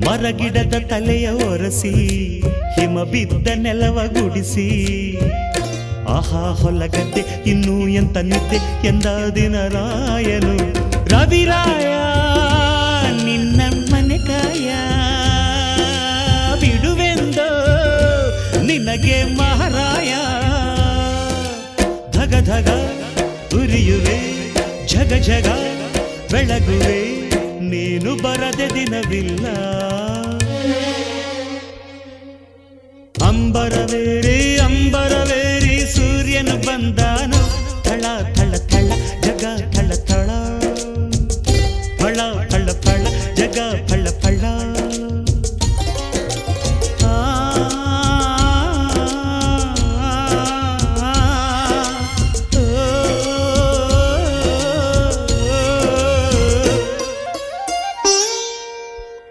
ಮರಗಿಡದ ತಲೆಯ ಒರೆಸಿ ಹಿಮ ಬಿದ್ದ ನೆಲವ ಗುಡಿಸಿ ಆಹಾ ಹೊಲಗದ್ದೆ ಇನ್ನೂ ಎಂತ ನಿದ್ದೆ ಎಂದ ದಿನರಾಯನು ರವಿರಾಯ ನಿನ್ನ ಮನೆ ಕಾಯ ಬಿಡುವೆಂದೋ ನಿನಗೆ ಮಹಾರಾಯ ಧಗ ಧಗ ಉರಿಯುವೆ ಜಗ ಜಗ ಬೆಳಗುವೆ ನೀನು ಬರದೆ ದಿನವಿಲ್ಲ ಅಂಬರವೇರಿ ಸೂರ್ಯನು ಬಂದಾನು ಥಳ ಥಳ ಥಳ ಜಗ ಥಳ ಥಳ ಫಳ ಫಳ ಫಳ ಜಗ ಫಳ